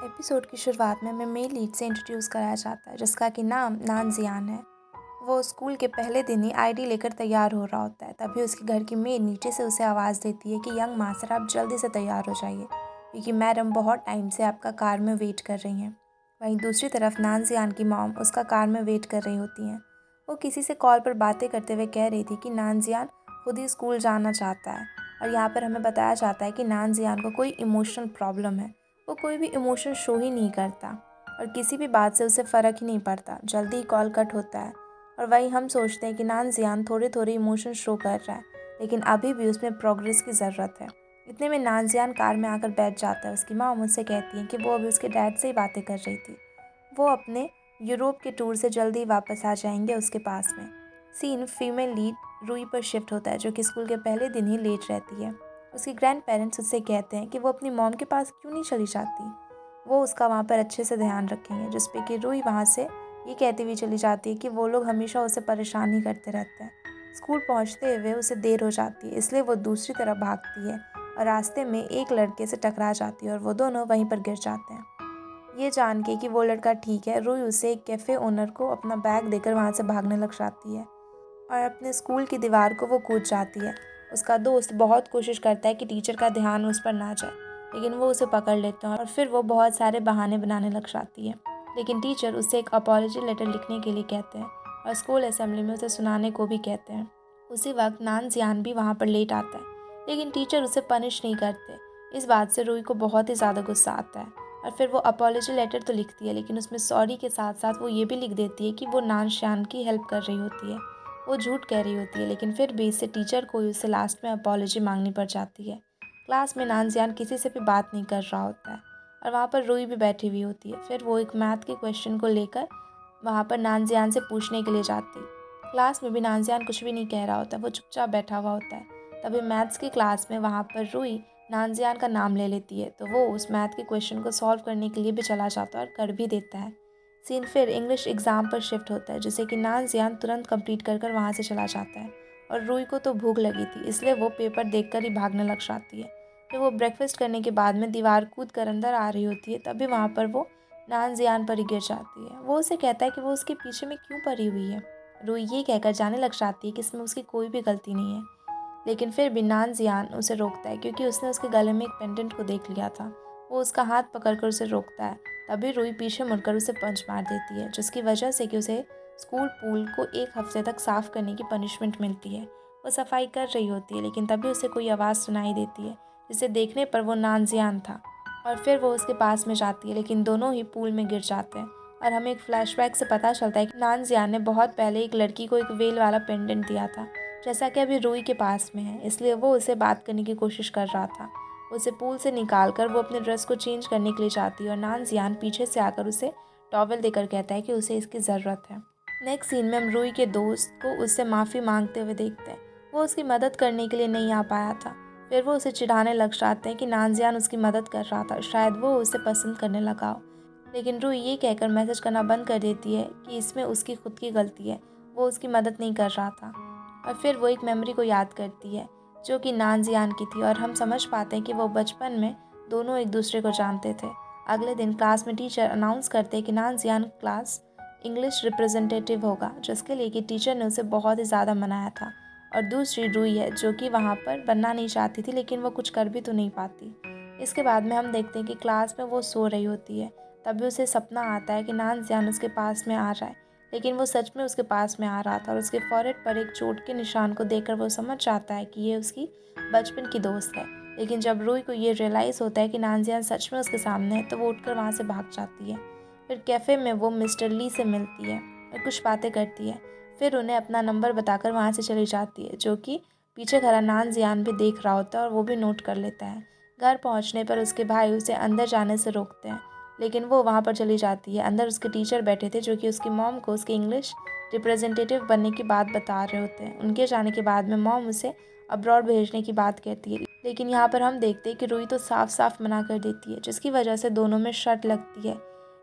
Episode की शुरुआत में हमें मेन लीड से इंट्रोड्यूस कराया जाता है जिसका कि नाम नान जियान है। वो स्कूल के पहले दिन ही आईडी लेकर तैयार हो रहा होता है, तभी उसके घर की मेड नीचे से उसे आवाज़ देती है कि यंग मास्टर आप जल्दी से तैयार हो जाइए क्योंकि मैडम बहुत टाइम से आपका कार में वेट कर रही हैं। वहीं दूसरी तरफ नान जियान की मॉम उसका कार में वेट कर रही होती हैं। वो किसी से कॉल पर बातें करते हुए कह रही थी कि नान जियान खुद ही स्कूल जाना चाहता है। और यहाँ पर हमें बताया जाता है कि नान जियान को कोई इमोशनल प्रॉब्लम है। वो कोई भी इमोशन शो ही नहीं करता और किसी भी बात से उसे फ़र्क ही नहीं पड़ता। जल्दी ही कॉल कट होता है और वहीं हम सोचते हैं कि नान जियान थोड़े थोड़े इमोशन शो कर रहा है, लेकिन अभी भी उसमें प्रोग्रेस की ज़रूरत है। इतने में नान जियान कार में आकर बैठ जाता है। उसकी माँ मुझसे कहती है कि वो अभी उसके डैड से ही बातें कर रही थी। वो अपने यूरोप के टूर से जल्दी ही वापस आ जाएंगे उसके पास में। सीन फीमेल लीड रूई पर शिफ्ट होता है जो कि स्कूल के पहले दिन ही लेट रहती है। उसके ग्रैंड पेरेंट्स उससे कहते हैं कि वो अपनी मॉम के पास क्यों नहीं चली जाती, वो उसका वहाँ पर अच्छे से ध्यान रखेंगे। जिस पे कि रूही वहाँ से ये कहती हुई चली जाती है कि वो लोग हमेशा उसे परेशान ही करते रहते हैं। स्कूल पहुँचते हुए उसे देर हो जाती है, इसलिए वो दूसरी तरफ भागती है और रास्ते में एक लड़के से टकरा जाती है और वो दोनों वहीं पर गिर जाते हैं। ये जान के कि वो लड़का ठीक है, रूही उसे एक कैफ़े ओनर को अपना बैग देकर वहाँ से भागने लग जाती है और अपने स्कूल की दीवार को वो कूद जाती है। उसका दोस्त बहुत कोशिश करता है कि टीचर का ध्यान उस पर ना जाए, लेकिन वो उसे पकड़ लेते हैं और फिर वो बहुत सारे बहाने बनाने लग जाती है। लेकिन टीचर उसे एक अपॉलजी लेटर लिखने के लिए कहते हैं और स्कूल असेंबली में उसे सुनाने को भी कहते हैं। उसी वक्त नान जियान भी वहाँ पर लेट आता है, लेकिन टीचर उसे पनिश नहीं करते। इस बात से रूही को बहुत ही ज़्यादा गुस्सा आता है और फिर वो अपॉलजी लेटर तो लिखती है, लेकिन उसमें सॉरी के साथ साथ वो ये भी लिख देती है कि वो नान श्यान की हेल्प कर रही होती है। वो झूठ कह रही होती है, लेकिन फिर भी इससे टीचर को उसे लास्ट में अपॉलजी मांगनी पड़ जाती है। क्लास में नान जियान किसी से भी बात नहीं कर रहा होता है और वहाँ पर रूही भी बैठी हुई होती है। फिर वो एक मैथ के क्वेश्चन को लेकर वहाँ पर नान जियान से पूछने के लिए जाती। क्लास में भी नान जियान कुछ भी नहीं कह रहा होता, वो चुपचाप बैठा हुआ होता है। तभी मैथ्स की क्लास में वहाँ पर रूही नान जियान का नाम ले लेती है, तो वो उस मैथ के क्वेश्चन को सॉल्व करने के लिए भी चला जाता है और कर भी देता है। सीन फिर इंग्लिश एग्ज़ाम पर शिफ्ट होता है, जिसे कि नान जियान तुरंत कंप्लीट कर वहाँ से चला जाता है और रूही को तो भूख लगी थी, इसलिए वो पेपर देखकर ही भागने लग जाती है। फिर वो ब्रेकफास्ट करने के बाद में दीवार कूद कर अंदर आ रही होती है, तभी वहाँ पर वो नान जियान पर ही गिर जाती है। वो उसे कहता है कि वो उसके पीछे में क्यों पड़ी हुई है। रूही ये कहकर जाने लग जाती है कि इसमें उसकी कोई भी गलती नहीं है, लेकिन फिर भी नान जियान उसे रोकता है क्योंकि उसने उसके गले में एक पेंडेंट को देख लिया था। वो उसका हाथ पकड़कर उसे रोकता है। तभी रूही पीछे मुड़कर उसे पंच मार देती है, जिसकी वजह से कि उसे स्कूल पूल को एक हफ्ते तक साफ करने की पनिशमेंट मिलती है। वो सफाई कर रही होती है, लेकिन तभी उसे कोई आवाज़ सुनाई देती है, जिसे देखने पर वो नान जियान था और फिर वो उसके पास में जाती है, लेकिन दोनों ही पूल में गिर जाते हैं। और हमें एक फ्लैशबैक से पता चलता है कि नान जियान ने बहुत पहले एक लड़की को एक वेल वाला पेंडेंट दिया था, जैसा कि अभी रूही के पास में है, इसलिए वो उसे बात करने की कोशिश कर रहा था। उसे पूल से निकाल कर वो अपने ड्रेस को चेंज करने के लिए जाती है और नान जियान पीछे से आकर उसे टॉवल देकर कहता है कि उसे इसकी ज़रूरत है। नेक्स्ट सीन में हम रूही के दोस्त को उससे माफ़ी मांगते हुए देखते हैं। वो उसकी मदद करने के लिए नहीं आ पाया था। फिर वो उसे चिढ़ाने लग जाते हैं कि नान जियान उसकी मदद कर रहा था, शायद वो उसे पसंद करने लगा हो। लेकिन रूही ये कहकर मैसेज करना बंद कर देती है कि इसमें उसकी खुद की गलती है, वो उसकी मदद नहीं कर रहा था। और फिर वो एक मेमोरी को याद करती है जो कि नान जियान की थी और हम समझ पाते हैं कि वो बचपन में दोनों एक दूसरे को जानते थे। अगले दिन क्लास में टीचर अनाउंस करते हैं कि नान जियान क्लास इंग्लिश रिप्रेजेंटेटिव होगा, जिसके लिए कि टीचर ने उसे बहुत ही ज़्यादा मनाया था। और दूसरी रूही है जो कि वहाँ पर बनना नहीं चाहती थी, लेकिन वो कुछ कर भी तो नहीं पाती। इसके बाद में हम देखते हैं कि क्लास में वो सो रही होती है, तभी उसे सपना आता है कि नान जियान उसके पास में आ रहा है, लेकिन वो सच में उसके पास में आ रहा था और उसके फॉरहेड पर एक चोट के निशान को देखकर वो समझ जाता है कि ये उसकी बचपन की दोस्त है। लेकिन जब रूही को ये रियलाइज़ होता है कि नान जियान सच में उसके सामने है, तो वो उठकर वहाँ से भाग जाती है। फिर कैफ़े में वो मिस्टर ली से मिलती है और कुछ बातें करती है। फिर उन्हें अपना नंबर बताकर वहाँ से चली जाती है, जो कि पीछे खड़ा नान जियान भी देख रहा होता है और वो भी नोट कर लेता है। घर पहुँचने पर उसके भाई उसे अंदर जाने से रोकते हैं, लेकिन वो वहाँ पर चली जाती है। अंदर उसके टीचर बैठे थे जो कि उसकी मॉम को उसके इंग्लिश रिप्रेजेंटेटिव बनने की बात बता रहे होते हैं। उनके जाने के बाद में मॉम उसे अब्रॉड भेजने की बात कहती है, लेकिन यहाँ पर हम देखते हैं कि रूही तो साफ साफ मना कर देती है, जिसकी वजह से दोनों में शर्त लगती है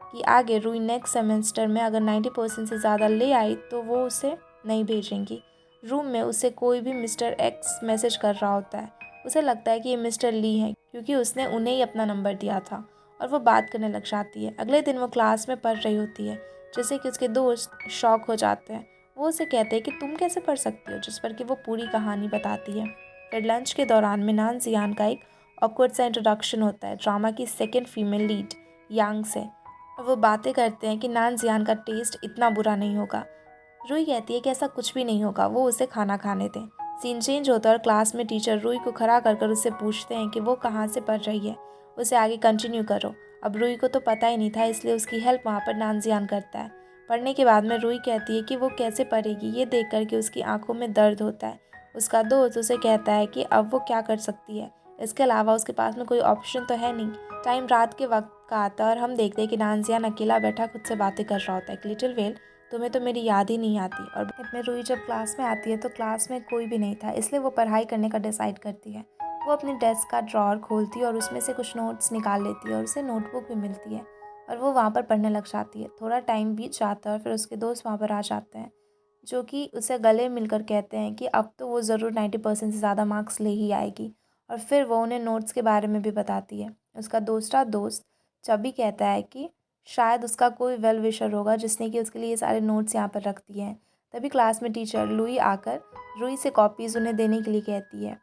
कि आगे रूही नेक्स्ट सेमेस्टर में अगर 90% से ज़्यादा ले आई तो वो उसे नहीं भेजेंगी। रूम में उसे कोई भी मिस्टर एक्स मैसेज कर रहा होता है। उसे लगता है कि ये मिस्टर ली हैं क्योंकि उसने उन्हें ही अपना नंबर दिया था और वो बात करने लग जाती है। अगले दिन वो क्लास में पढ़ रही होती है, जिससे कि उसके दोस्त शॉक हो जाते हैं। वो उसे कहते हैं कि तुम कैसे पढ़ सकती हो, जिस पर कि वो पूरी कहानी बताती है। फिर लंच के दौरान मिनान जियान का एक ऑकवर्ड सा इंट्रोडक्शन होता है ड्रामा की सेकेंड फीमेल लीड यांग से, और वो बातें करते हैं कि नान जियान का टेस्ट इतना बुरा नहीं होगा। रूई कहती है कि ऐसा कुछ भी नहीं होगा, वो उसे खाना खाने दें। सीन चेंज होता है और क्लास में टीचर रूई को खड़ा कर कर उससे पूछते हैं कि वो कहाँ से पढ़ रही है, उसे आगे कंटिन्यू करो। अब रूई को तो पता ही नहीं था, इसलिए उसकी हेल्प वहाँ पर नानजियान करता है। पढ़ने के बाद में रूई कहती है कि वो कैसे पढ़ेगी, ये देख कर के उसकी आंखों में दर्द होता है। उसका दोस्त उसे कहता है कि अब वो क्या कर सकती है, इसके अलावा उसके पास में कोई ऑप्शन तो है नहीं। टाइम रात के वक्त का आता है और हम देखते हैं कि नानजियान अकेला बैठा खुद से बातें कर रहा होता है। लिटिल वेल, तुम्हें तो मेरी याद ही नहीं आती। और बाद में रूई जब क्लास में आती है तो क्लास में कोई भी नहीं था, इसलिए वो पढ़ाई करने का डिसाइड करती है। वो अपनी डेस्क का ड्रॉअर खोलती है और उसमें से कुछ नोट्स निकाल लेती है और उसे नोटबुक भी मिलती है और वो वहाँ पर पढ़ने लग जाती है। थोड़ा टाइम बीत जाता है और फिर उसके दोस्त वहाँ पर आ जाते हैं, जो कि उसे गले मिलकर कहते हैं कि अब तो वो ज़रूर 90% से ज़्यादा मार्क्स ले ही आएगी। और फिर वो उन्हें नोट्स के बारे में भी बताती है। उसका दूसरा दोस्त चबी कहता है कि शायद उसका कोई वेल विशर होगा जिसने कि उसके लिए ये सारे नोट्स यहाँ पर रख दिए हैं। तभी क्लास में टीचर लुई आकर रूई से कॉपीज़ उन्हें देने के लिए कहती है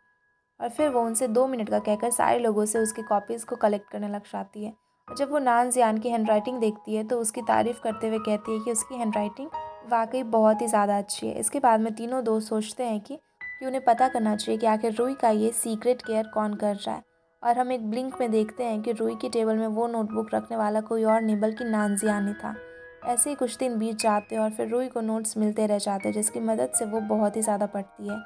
और फिर वो उनसे 2 मिनट का कहकर सारे लोगों से उसकी कॉपीज़ को कलेक्ट करने लग जाती है। और जब वो नान जियान की हैंडराइटिंग देखती है तो उसकी तारीफ़ करते हुए कहती है कि उसकी हैंडराइटिंग वाकई बहुत ही ज़्यादा अच्छी है। इसके बाद में तीनों दोस्त सोचते हैं कि उन्हें पता करना चाहिए कि आखिर रूई का ये सीक्रेट केयर कौन कर रहा है। और हम एक ब्लिंक में देखते हैं कि रूई की टेबल में वो नोटबुक रखने वाला कोई और नहीं बल्कि नान जियान ही था। ऐसे ही कुछ दिन बीत जाते हैं और फिर रूई को नोट्स मिलते रह जाते हैं, जिसकी मदद से वो बहुत ही ज़्यादा पढ़ती है।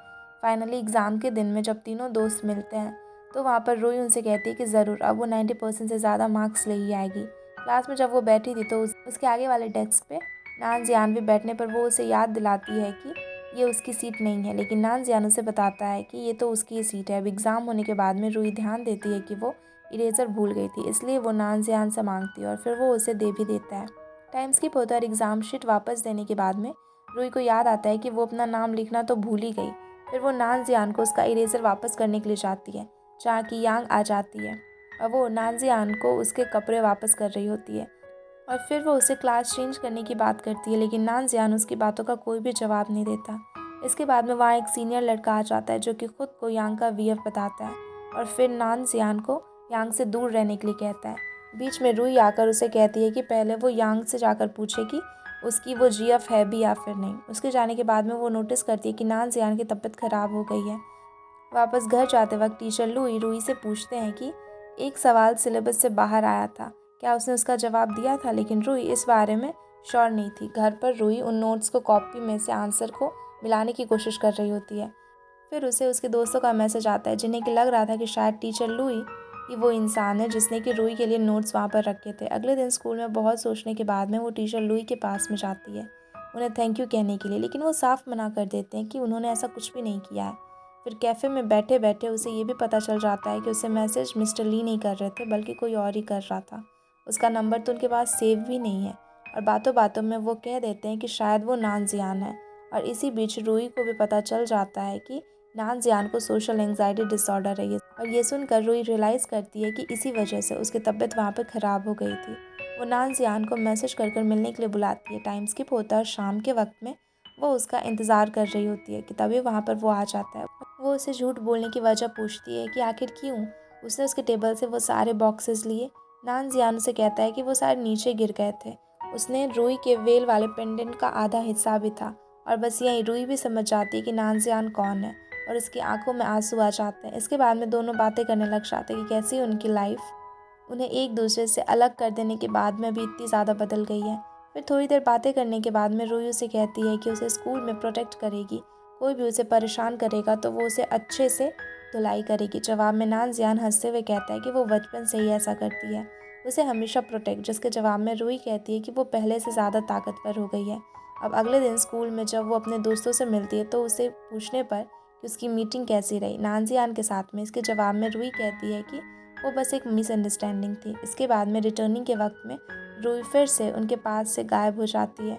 फाइनली एग्ज़ाम के दिन में जब तीनों दोस्त मिलते हैं तो वहाँ पर रूई उनसे कहती है कि ज़रूर अब वो 90% से ज़्यादा मार्क्स ले ही आएगी। क्लास में जब वो बैठी थी तो उसके आगे वाले डेस्क पे नान जियान भी बैठने पर वो उसे याद दिलाती है कि ये उसकी सीट नहीं है, लेकिन नान जियान उसे बताता है कि ये तो उसकी ही सीट है। अब एग्ज़ाम होने के बाद में रूई ध्यान देती है कि वो इरेज़र भूल गई थी, इसलिए वो नान जियान से मांगती है और फिर वो उसे दे भी देता है। टाइम स्किप होता है और एग्ज़ाम शीट वापस देने के बाद में रूई को याद आता है कि वो अपना नाम लिखना तो भूल ही गई। फिर वो नान जियान को उसका इरेज़र वापस करने के लिए जाती है, जहाँ की यांग आ जाती है और वो नान जियान को उसके कपड़े वापस कर रही होती है। और फिर वो उसे क्लास चेंज करने की बात करती है, लेकिन नान जियान उसकी बातों का कोई भी जवाब नहीं देता। इसके बाद में वहाँ एक सीनियर लड़का आ जाता है जो कि खुद को यांग का वीएफ बताता है और फिर नान जियान को यांग से दूर रहने के लिए कहता है। बीच में रूई आकर उसे कहती है कि पहले वो यांग से जाकर पूछे कि उसकी वो जीएफ है भी या फिर नहीं। उसके जाने के बाद में वो नोटिस करती है कि नान जियान की तबीयत ख़राब हो गई है। वापस घर जाते वक्त टीचर लुई रूई से पूछते हैं कि एक सवाल सिलेबस से बाहर आया था, क्या उसने उसका जवाब दिया था, लेकिन रूई इस बारे में श्योर नहीं थी। घर पर रूई उन नोट्स को कॉपी में से आंसर को मिलाने की कोशिश कर रही होती है। फिर उसे उसके दोस्तों का मैसेज आता है जिन्हें कि लग रहा था कि शायद टीचर लुई ही वो इंसान है जिसने कि रूई के लिए नोट्स वहाँ पर रखे थे। अगले दिन स्कूल में बहुत सोचने के बाद में वो टीचर लुई के पास में जाती है उन्हें थैंक यू कहने के लिए, लेकिन वो साफ मना कर देते हैं कि उन्होंने ऐसा कुछ भी नहीं किया है। फिर कैफ़े में बैठे बैठे उसे ये भी पता चल जाता है कि उसे मैसेज मिस्टर ली नहीं कर रहे थे बल्कि कोई और ही कर रहा था। उसका नंबर तो उनके पास सेव भी नहीं है और बातों बातों में वो कह देते हैं कि शायद वो नान जियान है। और इसी बीच रूई को भी पता चल जाता है कि नान जियान को सोशल एंग्जाइटी डिसऑर्डर है और ये सुनकर रूई रियलाइज़ करती है कि इसी वजह से उसकी तबीयत वहाँ पर ख़राब हो गई थी। वो नान जियान को मैसेज कर कर मिलने के लिए बुलाती है। टाइम स्किप होता है और शाम के वक्त में वो उसका इंतज़ार कर रही होती है कि तभी वहाँ पर वो आ जाता है। वो उसे झूठ बोलने की वजह पूछती है कि आखिर क्यों उसने उसके टेबल से वो सारे बॉक्सेस लिए। नान जियान उसे कहता है कि वो सारे नीचे गिर गए थे, उसने रूई के वेल वाले पेंडेंट का आधा हिस्सा भी था। और बस यहीं रूई भी समझ जाती है कि नान जियान कौन है और उसकी आंखों में आंसू आ जाते हैं। इसके बाद में दोनों बातें करने लग जाते हैं कि कैसी उनकी लाइफ उन्हें एक दूसरे से अलग कर देने के बाद में भी इतनी ज़्यादा बदल गई है। फिर थोड़ी देर बातें करने के बाद में रूही उसे कहती है कि उसे स्कूल में प्रोटेक्ट करेगी, कोई भी उसे परेशान करेगा तो वो उसे अच्छे से धुलाई करेगी। जवाब में नान जियान हंसते हुए कहता है कि वो बचपन से ही ऐसा करती है, उसे हमेशा प्रोटेक्ट। जिसके जवाब में रूही कहती है कि वो पहले से ज़्यादा ताकतवर हो गई है। अब अगले दिन स्कूल में जब वो अपने दोस्तों से मिलती है तो उसे पूछने पर कि उसकी मीटिंग कैसी रही नान जियान के साथ में, इसके जवाब में रूही कहती है कि वो बस एक मिसअंडरस्टैंडिंग थी। इसके बाद में रिटर्निंग के वक्त में रूही फिर से उनके पास से गायब हो जाती है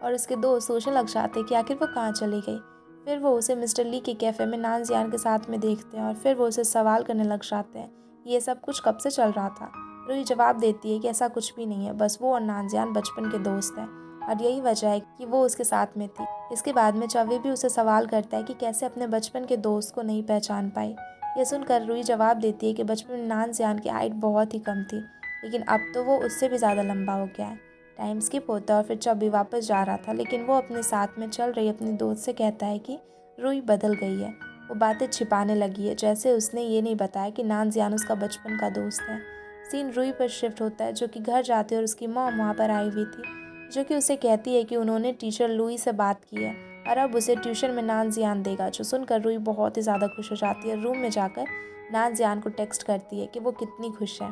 और उसके दोस्त सोचने लग जाते हैं कि आखिर वो कहाँ चली गई। फिर वो उसे मिस्टर ली के कैफ़े में नान जियान के साथ में देखते हैं और फिर वो उसे सवाल करने लग जाते हैं ये सब कुछ कब से चल रहा था। रूही जवाब देती है कि ऐसा कुछ भी नहीं है, बस वो और नानजियान बचपन के दोस्त हैं और यही वजह है कि वो उसके साथ में थी। इसके बाद में चौबे भी उसे सवाल करता है कि कैसे अपने बचपन के दोस्त को नहीं पहचान पाई। यह सुनकर रूही जवाब देती है कि बचपन में नानजियान की हाइट बहुत ही कम थी, लेकिन अब तो वो उससे भी ज़्यादा लंबा हो गया है। टाइम स्किप होता है और फिर चौबे वापस जा रहा था, लेकिन वो अपने साथ में चल रही अपने दोस्त से कहता है कि रूही बदल गई है। वो बातें छिपाने लगी है, जैसे उसने ये नहीं बताया कि नानजियान उसका बचपन का दोस्त है। सीन रूही पर शिफ्ट होता है, जो कि घर जाती है और उसकी मॉम वहाँ पर आई हुई थी, जो कि उसे कहती है कि उन्होंने टीचर लुई से बात की है और अब उसे ट्यूशन में नानजियान देगा। जो सुनकर रूही बहुत ही ज़्यादा खुश हो जाती है। रूम में जाकर नानजियान को टेक्स्ट करती है कि वो कितनी खुश है।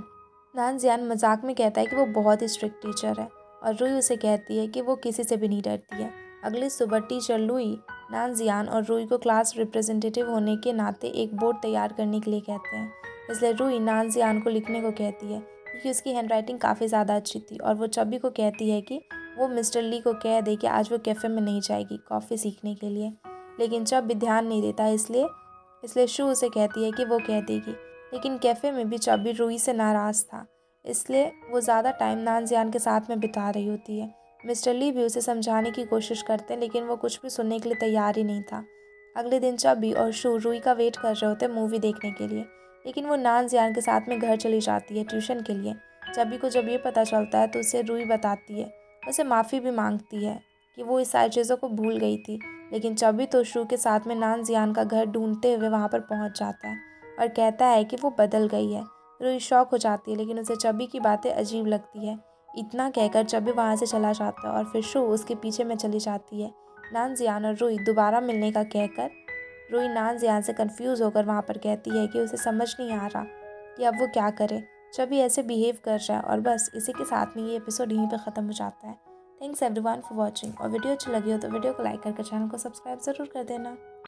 नानजियान मजाक में कहता है कि वो बहुत ही स्ट्रिक्ट टीचर है और रूही उसे कहती है कि वो किसी से भी नहीं डरती है। अगली सुबह टीचर लुई नानजियान और रूही को क्लास रिप्रेजेंटेटिव होने के नाते एक बोर्ड तैयार करने के लिए कहते हैं। इसलिए रूही नानजियान को लिखने को कहती है, क्योंकि उसकी हैंडराइटिंग काफ़ी ज़्यादा अच्छी थी। और वो चबी को कहती है कि वो मिस्टर ली को कह दे कि आज वो कैफ़े में नहीं जाएगी कॉफ़ी सीखने के लिए, लेकिन चबी ध्यान नहीं देता। इसलिए शू उसे कहती है कि वो कह देगी, लेकिन कैफ़े में भी चबी रूही से नाराज़ था, इसलिए वो ज़्यादा टाइम नानजियान के साथ में बिता रही होती है। मिस्टर ली भी उसे समझाने की कोशिश करते हैं, लेकिन वो कुछ भी सुनने के लिए तैयार ही नहीं था। अगले दिन चबी और शू रूही का वेट कर रहे होते हैं मूवी देखने के लिए, लेकिन वो नानजियान के साथ में घर चली जाती है ट्यूशन के लिए। चबी को जब ये पता चलता है तो उसे रूही बताती है, उसे माफ़ी भी मांगती है कि वो इस सारी चीज़ों को भूल गई थी। लेकिन चबी तो शू के साथ में नानजियान का घर ढूंढते हुए वहाँ पर पहुँच जाता है और कहता है कि वो बदल गई है। रूही शॉक हो जाती है, लेकिन उसे चबी की बातें अजीब लगती है। इतना कहकर चबी वहाँ से चला जाता है और फिर शू उसके पीछे में चली जाती है। नानजियान और रूही दोबारा मिलने का कहकर रूही नानजियान से कंफ्यूज होकर वहाँ पर कहती है कि उसे समझ नहीं आ रहा कि अब वो क्या करे। चबी ऐसे बिहेव कर रहा है और बस इसी के साथ में ये एपिसोड यहीं पे ख़त्म हो जाता है। Thanks everyone for watching. और वीडियो अच्छी लगी हो तो वीडियो को लाइक करके चैनल को सब्सक्राइब ज़रूर कर देना।